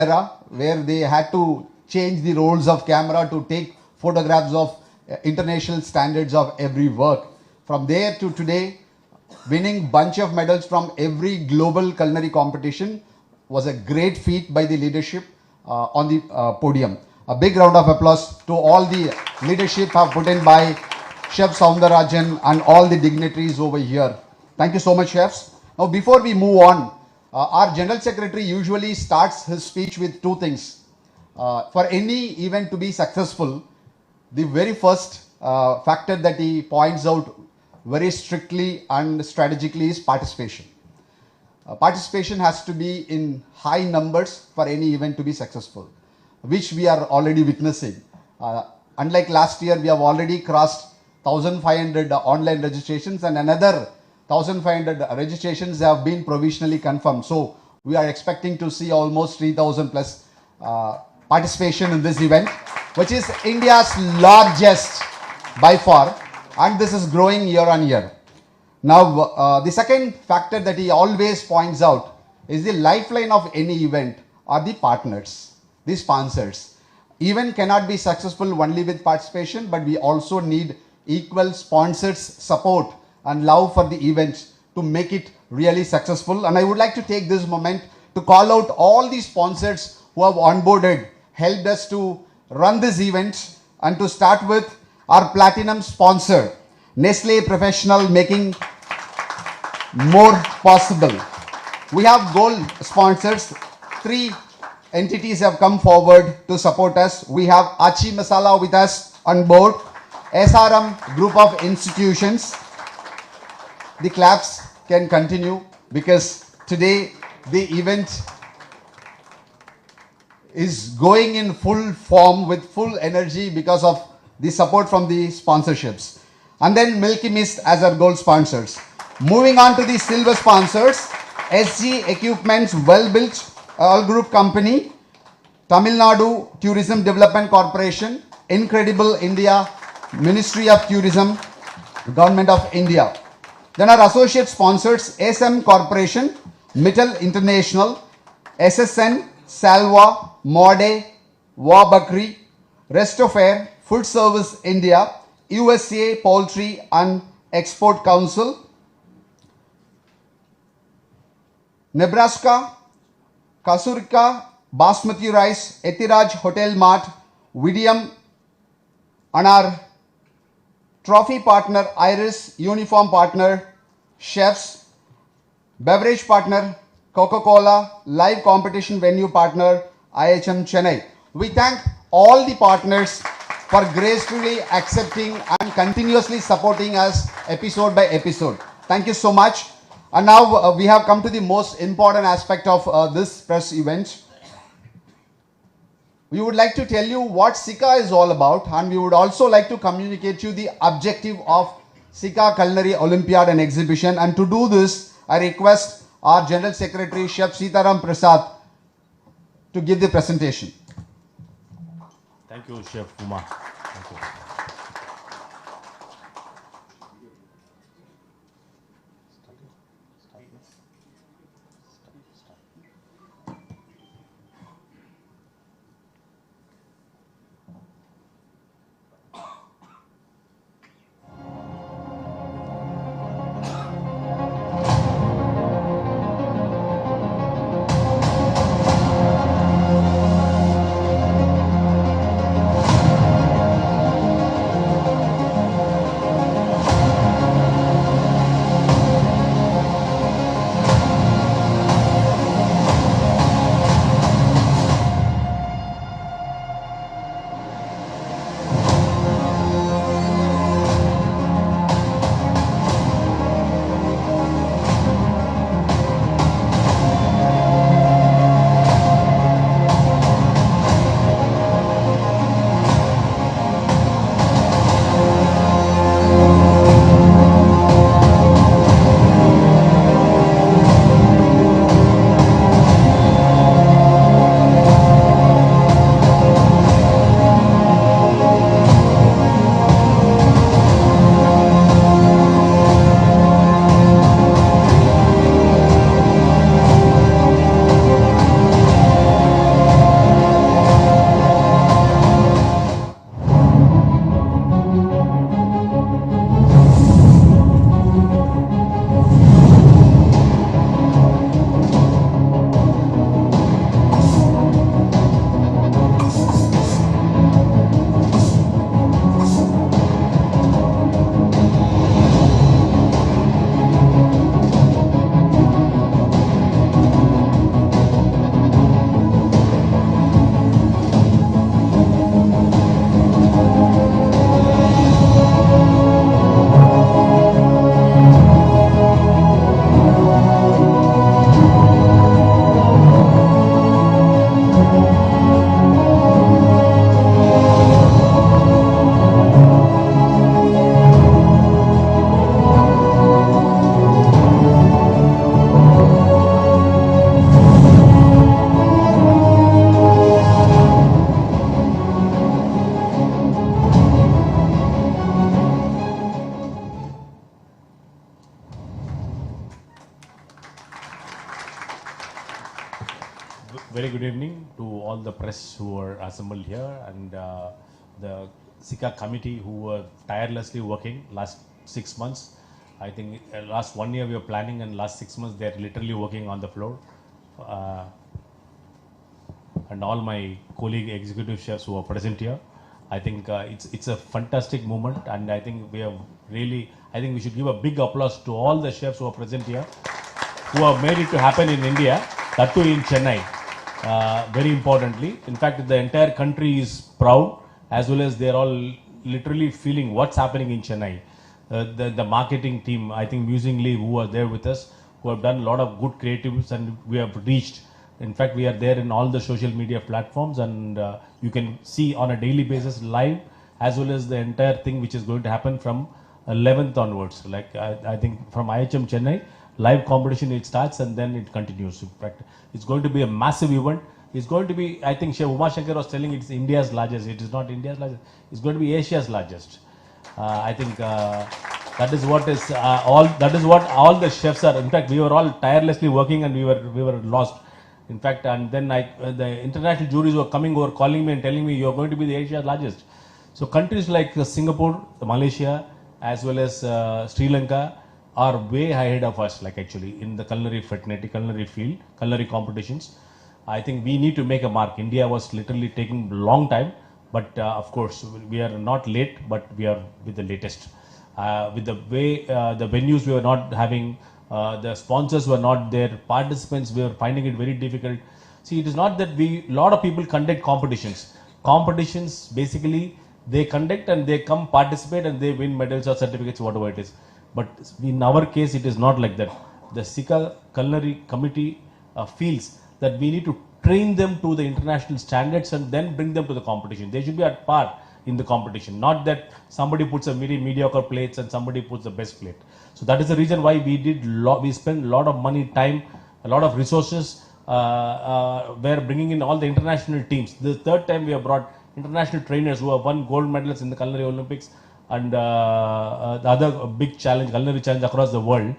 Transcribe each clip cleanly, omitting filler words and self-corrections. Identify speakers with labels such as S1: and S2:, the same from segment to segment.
S1: era where they had to change the roles of camera to take photographs of international standards of every work. From there to today, winning bunch of medals from every global culinary competition was a great feat by the leadership on the podium. A big round of applause to all the leadership have put in by Chef Soundarajan and all the dignitaries over here. Thank you so much, chefs. Now, before we move on, our General Secretary usually starts his speech with two things. For any event to be successful, the very first factor that he points out very strictly and strategically is participation. Participation has to be in high numbers for any event to be successful, which we are already witnessing. Unlike last year, we have already crossed 1,500 online registrations and another 1,500 registrations have been provisionally confirmed. So we are expecting to see almost 3,000 plus participation in this event, which is India's largest by far, and this is growing year on year. Now, the second factor that he always points out is the lifeline of any event are the partners, the sponsors. Event cannot be successful only with participation, but we also need equal sponsors' support and love for the event to make it really successful. And I would like to take this moment to call out all the sponsors who have onboarded, helped us to run this event, and to start with our platinum sponsor, Nestle Professional, making more possible. We have gold sponsors. 3 entities have come forward to support us. We have Achi Masala with us on board, SRM group of institutions. The claps can continue because today the event is going in full form with full energy because of the support from the sponsorships. And then Milky Mist as our gold sponsors. Moving on to the silver sponsors, SG Equipments Well Built All Group Company, Tamil Nadu Tourism Development Corporation, Incredible India, Ministry of Tourism, Government of India. Then our associate sponsors, SM Corporation, Mittal International, SSN, Salva, Mode, Wabakri, Resto Fair, Food Service India, USA Poultry and Export Council, Nebraska, Kasurika, Basmati Rice, Etiraj Hotel Mart, Vidium, and our trophy partner Iris, uniform partner Chefs, beverage partner Coca-Cola, live competition venue partner IHM Chennai. We thank all the partners for gracefully accepting and continuously supporting us episode by episode. Thank you so much. And now we have come to the most important aspect of this press event. We would like to tell you what Sika is all about, and we would also like to communicate to you the objective of Sika Culinary Olympiad and Exhibition. And to do this, I request our General Secretary, Chef Sitaram Prasad, to give the presentation.
S2: Thank you, Chef Uma. Thank you. good evening to all the press who are assembled here and the Sika committee who were tirelessly working last 6 months. I think last 1 year we were planning and last 6 months they are literally working on the floor. And all my colleague executive chefs who are present here. I think it's a fantastic moment and I think we should give a big applause to all the chefs who are present here who have made it to happen in India, that too in Chennai, very importantly. In fact, the entire country is proud as well as they're all literally feeling what's happening in Chennai. The marketing team, I think musingly, who are there with us, who have done a lot of good creatives and we have reached. In fact, we are there in all the social media platforms and you can see on a daily basis live as well as the entire thing which is going to happen from 11th onwards. Like I think from IHM Chennai, live competition it starts and then it continues. In fact, it's going to be a massive event. It's going to be, I think Chef Uma Shankar was telling it's India's largest. It is not India's largest. It's going to be Asia's largest. I think that is what all the chefs are. In fact, we were all tirelessly working and we were lost. In fact, and then the international juries were coming over, calling me and telling me you're going to be the Asia's largest. So countries like Singapore, Malaysia, as well as Sri Lanka are way ahead of us, like actually in the culinary fraternity, culinary field, culinary competitions. I think we need to make a mark. India was literally taking a long time, but of course we are not late, but we are with the latest. With the way the venues we were not having, the sponsors were not there, participants we were finding it very difficult. See, it is not that lot of people conduct competitions. Competitions basically they conduct and they come participate and they win medals or certificates, whatever it is. But in our case, it is not like that. The Sika Culinary Committee feels that we need to train them to the international standards and then bring them to the competition. They should be at par in the competition, not that somebody puts a very mediocre plates and somebody puts the best plate. So that is the reason why we spend a lot of money, time, a lot of resources. We're bringing in all the international teams. The third time we have brought international trainers who have won gold medals in the Culinary Olympics and the other big challenge, culinary challenge across the world,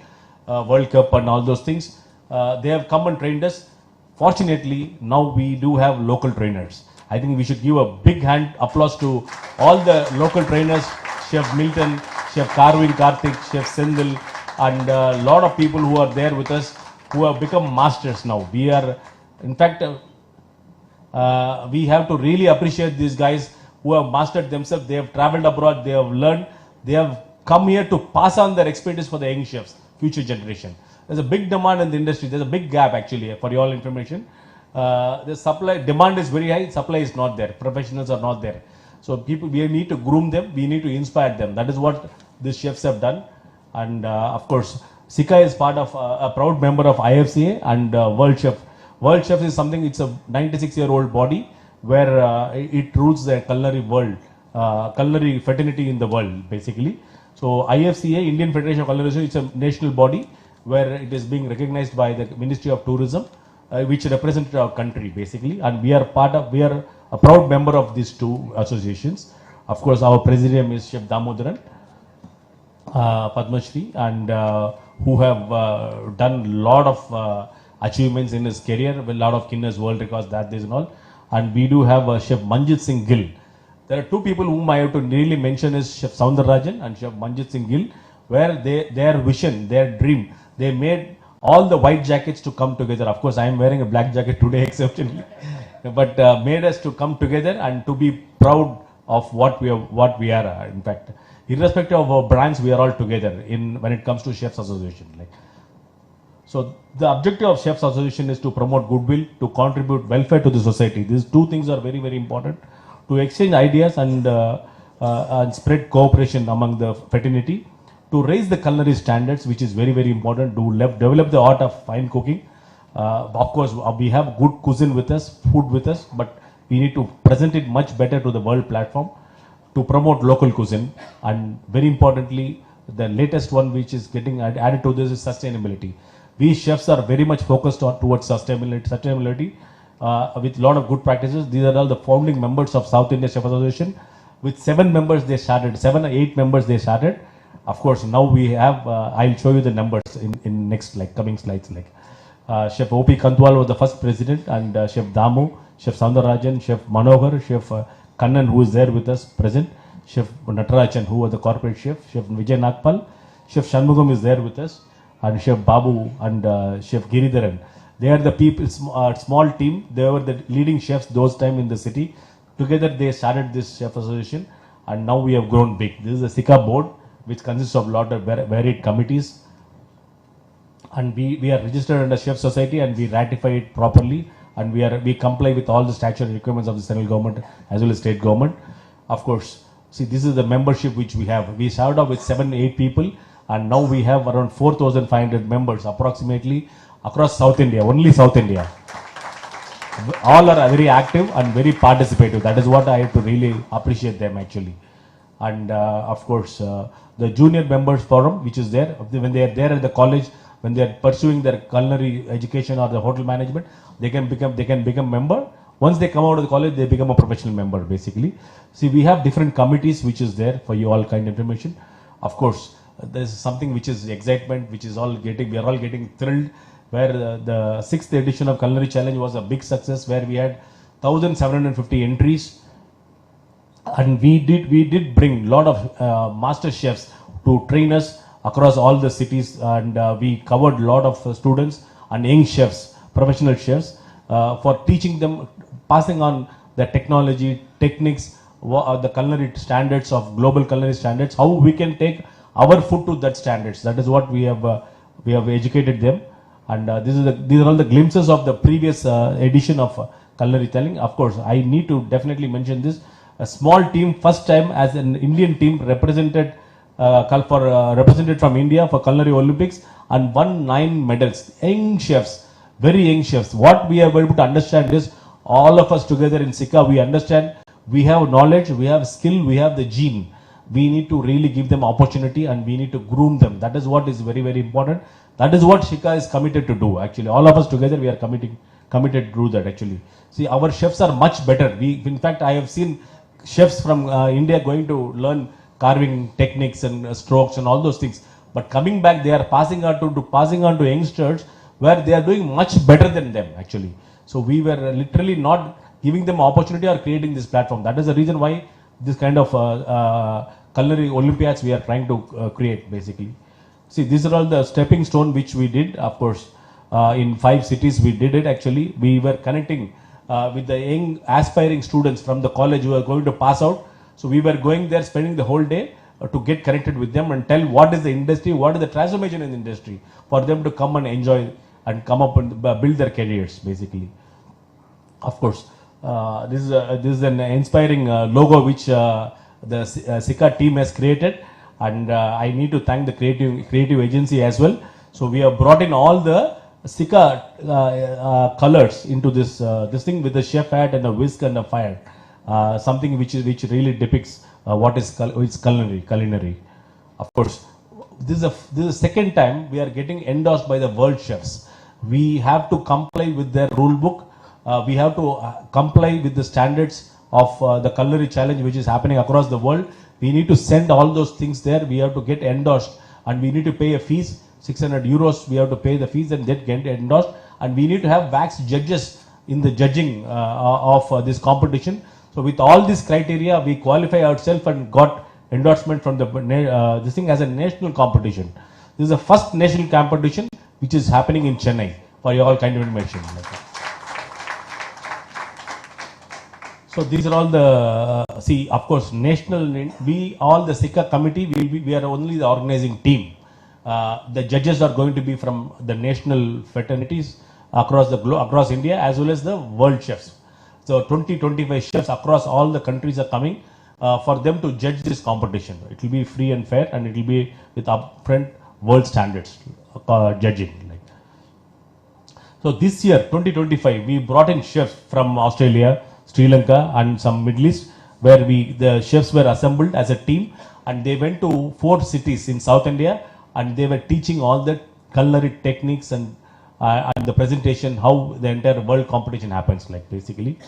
S2: World Cup and all those things. They have come and trained us. Fortunately, now we do have local trainers. I think we should give a big hand applause to all the local trainers, Chef Milton, Chef Karwin Karthik, Chef Sendil, and a lot of people who are there with us who have become masters now. We are, in fact, we have to really appreciate these guys who have mastered themselves. They have traveled abroad, they have learned, they have come here to pass on their expertise for the young chefs, future generation. There's a big demand in the industry. There's a big gap actually, for your information. The supply, demand is very high, supply is not there. Professionals are not there. So we need to groom them, we need to inspire them. That is what these chefs have done. And of course, Sika is part of a proud member of IFCA and World Chef. World Chef is something, it's a 96-year-old body where it rules the culinary world, culinary fraternity in the world, basically. So IFCA, Indian Federation of Culinary, it's a national body where it is being recognized by the Ministry of Tourism, which represents our country, basically. And we are a proud member of these two associations. Of course, our president is Chef Damodaran, Padma Shri, and who have done a lot of achievements in his career, a lot of Guinness World Records, that is and all. And we do have Chef Manjit Singh Gill. There are two people whom I have to really mention is Chef Soundararajan and Chef Manjit Singh Gill, where their vision, their dream, they made all the white jackets to come together. Of course, I am wearing a black jacket today exceptionally, but made us to come together and to be proud of what we are. In fact, irrespective of our brands, we are all together when it comes to Chefs Association. So the objective of Chefs Association is to promote goodwill, to contribute welfare to the society. These two things are very, very important. To exchange ideas and spread cooperation among the fraternity, to raise the culinary standards, which is very, very important, to develop the art of fine cooking. Of course, we have good cuisine with us, food with us, but we need to present it much better to the world platform, to promote local cuisine. And very importantly, the latest one which is getting added to this is sustainability. We chefs are very much focused towards sustainability with a lot of good practices. These are all the founding members of South India Chef Association. With 7 members they started, 7 or 8 members they started. Of course, now we have, I'll show you the numbers in next coming slides. Chef O.P. Kantwal was the first president, and Chef Damu, Chef Soundarajan, Chef Manohar, Chef Kannan, who is there with us present, Chef Natarajan, who was the corporate chef, Chef Vijay Nagpal, Chef Shanmugam is there with us, and Chef Babu and Chef Giridharan. They are the people, small team. They were the leading chefs those time in the city. Together they started this chef association, and now we have grown big. This is the Sika board, which consists of lot of varied committees, and we are registered under Chef Society, and we ratify it properly, and we comply with all the statutory requirements of the central government as well as state government. Of course, see, this is the membership which we have. We started off with 7-8 people, and now we have around 4,500 members approximately across South India, only South India. All are very active and very participative. That is what I have to really appreciate them actually. And of course, the junior members forum, which is there, when they are there at the college, when they are pursuing their culinary education or the hotel management, they can become member. Once they come out of the college, they become a professional member basically. See, we have different committees which is there for you all kind of information. Of course, there is something which is excitement, which is we are all getting thrilled, where the 6th edition of Culinary Challenge was a big success, where we had 1,750 entries, and we did bring lot of master chefs to train us across all the cities, and we covered lot of students and young chefs, professional chefs, for teaching them, passing on the technology, techniques, the culinary standards of global culinary standards, how we can take our food to that standards. That is what we have educated them, and these are all the glimpses of the previous edition of Culinary Telling. Of course, I need to definitely mention this. A small team, first time as an Indian team represented from India for Culinary Olympics, and won 9 medals. Young chefs, very young chefs. What we are able to understand is, all of us together in Sika, we understand, we have knowledge, we have skill, we have the gene. We need to really give them opportunity, and we need to groom them. That is what is very, very important. That is what Sika is committed to do. Actually, all of us together, we are committed to do that actually. See, our chefs are much better. In fact, I have seen chefs from India going to learn carving techniques and strokes and all those things. But coming back, they are passing on to youngsters, where they are doing much better than them actually. So we were literally not giving them opportunity or creating this platform. That is the reason why this kind of culinary Olympiads we are trying to create basically. See, these are all the stepping stone which we did. Of course, in 5 cities we did it actually. We were connecting with the young aspiring students from the college who are going to pass out. So we were going there, spending the whole day to get connected with them and tell what is the industry, what is the transformation in the industry, for them to come and enjoy and come up and build their careers basically. Of course, this is an inspiring logo which the Sika team has created, and I need to thank the creative agency as well. So we have brought in all the Sika colors into this thing, with the chef hat and a whisk and a fire, something which really depicts what is culinary. Of course, this is the second time we are getting endorsed by the world chefs. We have to comply with their rule book. We have to comply with the standards of the Culinary Challenge which is happening across the world. We need to send all those things there. We have to get endorsed, and we need to pay a fees, 600 euros. We have to pay the fees and get endorsed, and we need to have wax judges in the judging of this competition. So with all these criteria, we qualify ourselves and got endorsement from this thing as a national competition. This is the first national competition which is happening in Chennai, for you all kind of information. So these are all the, see, of course, all the Sika committee, we are only the organizing team. The judges are going to be from the national fraternities across India, as well as the world chefs. So 20-25 chefs across all the countries are coming for them to judge this competition. It will be free and fair, and it will be with upfront world standards judging. So this year, 2025, we brought in chefs from Australia, Sri Lanka, and some Middle East, where the chefs were assembled as a team, and they went to 4 cities in South India, and they were teaching all the culinary techniques and the presentation, how the entire world competition happens, like basically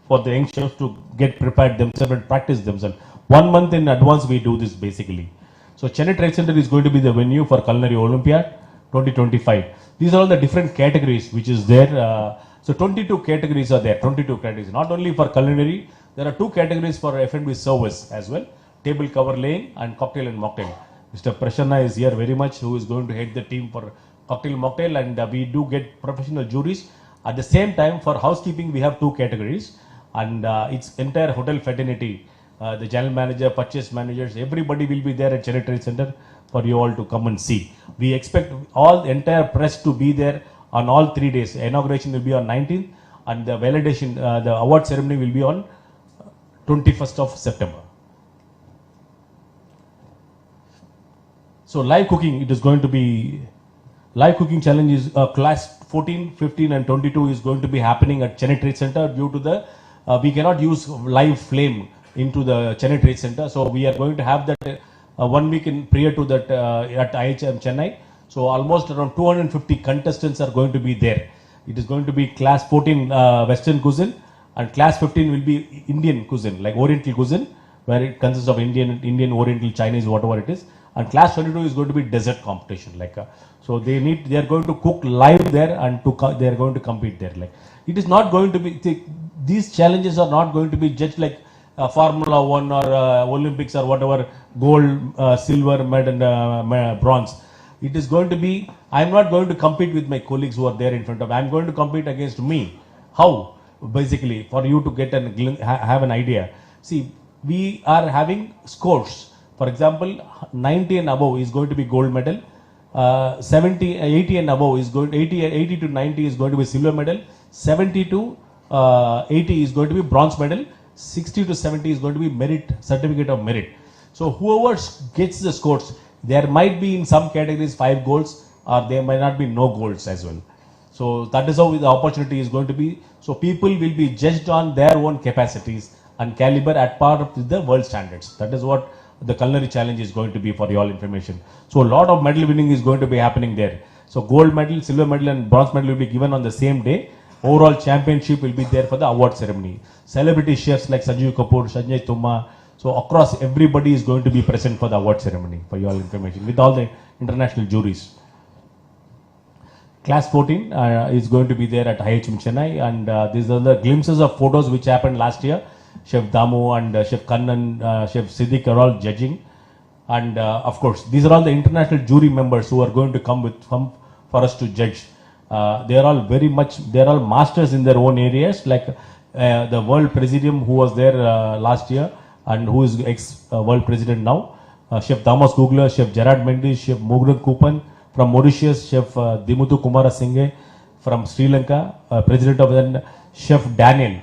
S2: for the young chefs to get prepared themselves and practice themselves. 1 month in advance we do this basically. So Chennai Trade Center is going to be the venue for Culinary Olympiad. 2025. These are all the different categories which is there. So 22 categories are there, 22 categories. Not only for culinary, there are 2 categories for F&B service as well, table cover laying and cocktail and mocktail. Mr. Prasanna is here very much, who is going to head the team for cocktail mocktail, and we do get professional juries. At the same time, for housekeeping, we have 2 categories, and it's entire hotel fraternity. The general manager, purchase managers, everybody will be there at Chennai Trade Center for you all to come and see. We expect all the entire press to be there on all 3 days. Inauguration will be on 19th, and the validation, the award ceremony will be on 21st of September. So live cooking, it is going to be, live cooking challenge is class 14, 15 and 22 is going to be happening at Chennai Trade Center due to the, we cannot use live flame into the Chennai Trade Center. So we are going to have that 1 week in prior to that at IHM Chennai. So almost around 250 contestants are going to be there. It is going to be class 14 Western cuisine, and class 15 will be Indian cuisine, like Oriental cuisine, where it consists of Indian, Oriental, Chinese, whatever it is. And class 22 is going to be dessert competition. Like so they are going to cook live there, and they are going to compete there. Like it is not going to be, these challenges are not going to be judged like Formula 1 or Olympics or whatever, gold, silver, medal and bronze. It is going to be, I am not going to compete with my colleagues who are there in front of me. I am going to compete against me. How? Basically, for you to get have an idea. See, we are having scores. For example, 90 and above is going to be gold medal. 80 and above is going 80 to 90 is going to be silver medal. 70 to 80 is going to be bronze medal. 60 to 70 is going to be merit, certificate of merit. So whoever gets the scores, there might be in some categories 5 golds, or there might not be no golds as well. So that is how the opportunity is going to be. So people will be judged on their own capacities and caliber at par with the world standards. That is what the culinary challenge is going to be, for your information. So a lot of medal winning is going to be happening there. So gold medal, silver medal and bronze medal will be given on the same day. Overall championship will be there for the award ceremony. Celebrity chefs like Sanjeev Kapoor, Sanjay Tumma, so across everybody is going to be present for the award ceremony, for your information, with all the international juries. Class 14 is going to be there at IHM Chennai, and these are the glimpses of photos which happened last year. Chef Damu and Chef Kannan, Chef Siddiq are all judging, and of course these are all the international jury members who are going to come for us to judge. They are all very much, they are all masters in their own areas, like the world presidium who was there last year and who is ex-world president now, Chef Thomas Kugler, Chef Gerard Mendes, Chef Mogren Kupan from Mauritius, Chef Dimutu Kumara Singhe from Sri Lanka, president of then Chef Daniel.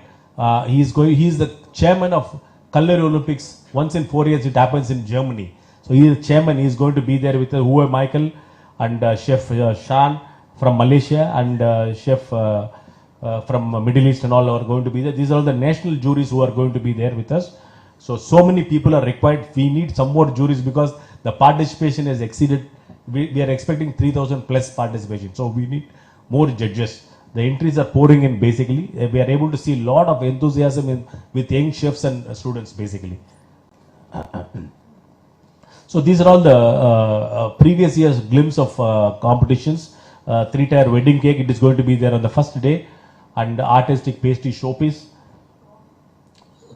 S2: He is the chairman of Culinary Olympics. Once in 4 years it happens in Germany. So he is the chairman. He is going to be there with Huwe Michael and Chef Shan from Malaysia, and chef from Middle East and all are going to be there. These are all the national juries who are going to be there with us. So many people are required. We need some more juries because the participation has exceeded. We are expecting 3,000 plus participation. So we need more judges. The entries are pouring in basically. We are able to see a lot of enthusiasm with young chefs and students basically. So these are all the previous year's glimpse of competitions. 3-tier wedding cake, it is going to be there on the first day, and artistic pastry showpiece.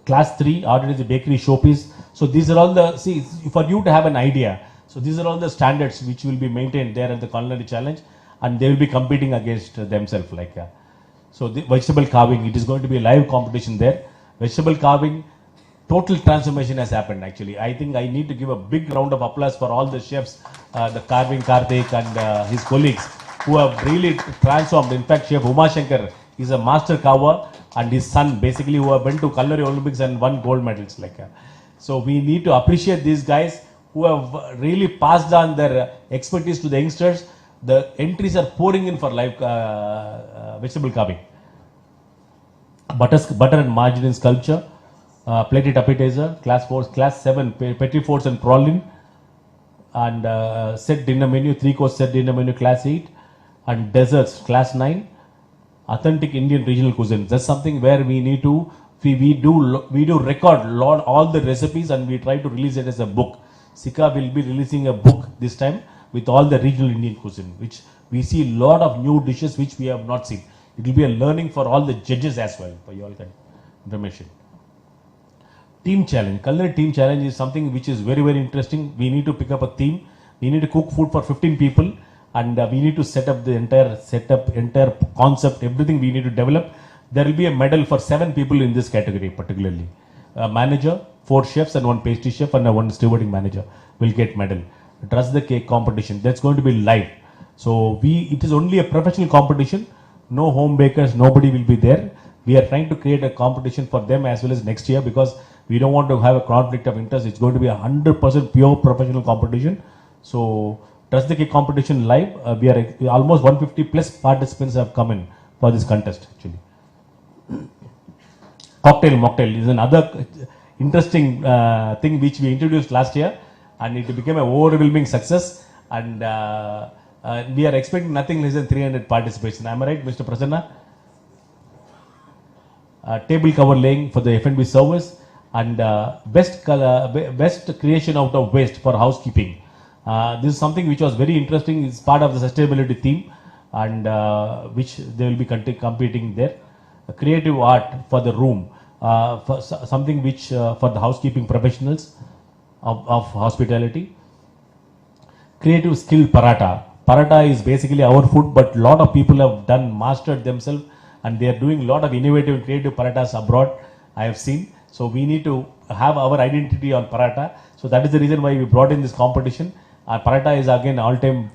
S2: Class 3 artistic bakery showpiece. So these are all the, see, for you to have an idea. So these are all the standards which will be maintained there at the culinary challenge, and they will be competing against themselves like that. So the vegetable carving, it is going to be a live competition there. Vegetable carving, total transformation has happened actually. I think I need to give a big round of applause for all the chefs, the carving Karthik and his colleagues, who have really transformed. In fact, Chef Uma Shankar is a master carver, and his son basically who have went to Culinary Olympics and won gold medals. So we need to appreciate these guys who have really passed on their expertise to the youngsters. The entries are pouring in for live vegetable carving. Butter and margarine sculpture, plated appetizer, class 4, class 7, petit fours and praline, and set dinner menu, 3-course set dinner menu, class 8, and desserts, class 9, authentic Indian regional cuisine. That's something where we need to, we do record all the recipes, and we try to release it as a book. Sika will be releasing a book this time with all the regional Indian cuisine, which we see a lot of new dishes which we have not seen. It will be a learning for all the judges as well, for your information. Team challenge. Culinary team challenge is something which is very, very interesting. We need to pick up a theme. We need to cook food for 15 people, and we need to set up the entire setup, entire concept, everything we need to develop. There will be a medal for 7 people in this category, particularly. A manager, 4 chefs, and 1 pastry chef, and 1 stewarding manager will get medal. Trust the cake competition. That's going to be live. So it is only a professional competition. No home bakers, nobody will be there. We are trying to create a competition for them as well as next year, because we don't want to have a conflict of interest. It's going to be 100% pure professional competition. So trust the cake competition live. We are almost 150 plus participants have come in for this contest actually. Mocktail is another interesting thing which we introduced last year, and it became an overwhelming success, and we are expecting nothing less than 300 participation. Am I right, Mr. Prasanna? Table cover laying for the F&B service, and best creation out of waste for housekeeping. This is something which was very interesting. It's part of the sustainability theme, and which they will be competing there. Creative art for the room, for something which for the housekeeping professionals of hospitality. Creative skill paratha. Paratha is basically our food, but a lot of people have mastered themselves, and they are doing a lot of innovative and creative parathas abroad, I have seen. So we need to have our identity on paratha. So that is the reason why we brought in this competition. Paratha is again all-time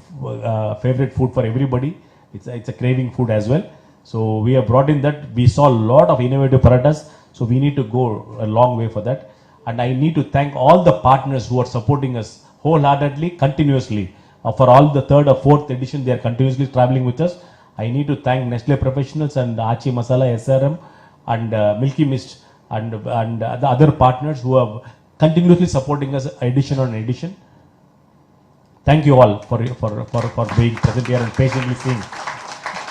S2: favorite food for everybody. It's a craving food as well. So we have brought in that. We saw a lot of innovative parathas. So we need to go a long way for that. And I need to thank all the partners who are supporting us wholeheartedly, continuously. For all the 3rd or 4th edition, they are continuously traveling with us. I need to thank Nestle Professionals and Achi Masala, SRM, and Milky Mist, and the other partners who are continuously supporting us edition on edition. Thank you all for being present here and patiently seeing.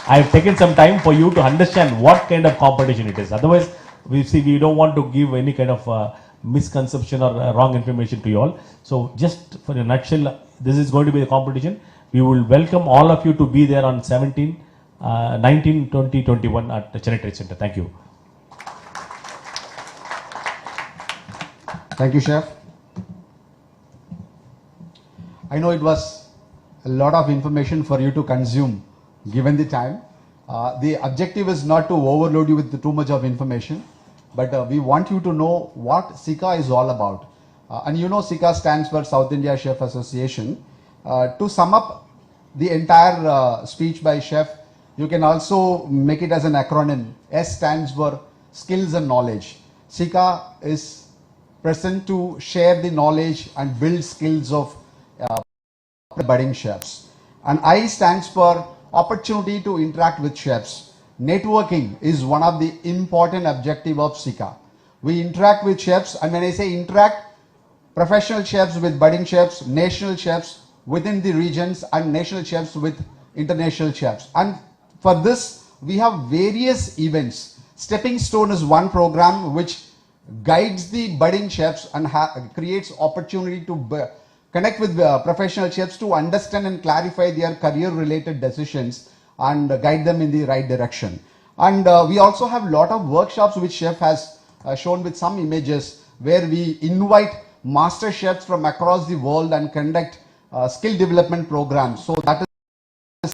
S2: I have taken some time for you to understand what kind of competition it is. Otherwise, we don't want to give any kind of misconception or wrong information to you all. So just for a nutshell, this is going to be the competition. We will welcome all of you to be there on 19, 20, 21 at the Chennai Trade Center. Thank you.
S1: Thank you, Chef. I know it was a lot of information for you to consume given the time. The objective is not to overload you with too much of information, but we want you to know what Sika is all about. And you know, Sika stands for South India Chef Association. To sum up the entire speech by Chef, you can also make it as an acronym. S stands for skills and knowledge. Sika is present to share the knowledge and build skills of budding chefs. And I stands for opportunity to interact with chefs. Networking is one of the important objectives of Sika. We interact with chefs, and when I say interact, professional chefs with budding chefs, national chefs within the regions, and national chefs with international chefs. And for this, we have various events. Stepping Stone is one program which guides the budding chefs and creates opportunity to connect with professional chefs to understand and clarify their career-related decisions and guide them in the right direction. And we also have a lot of workshops which Chef has shown with some images, where we invite master chefs from across the world and conduct skill development programs. So that is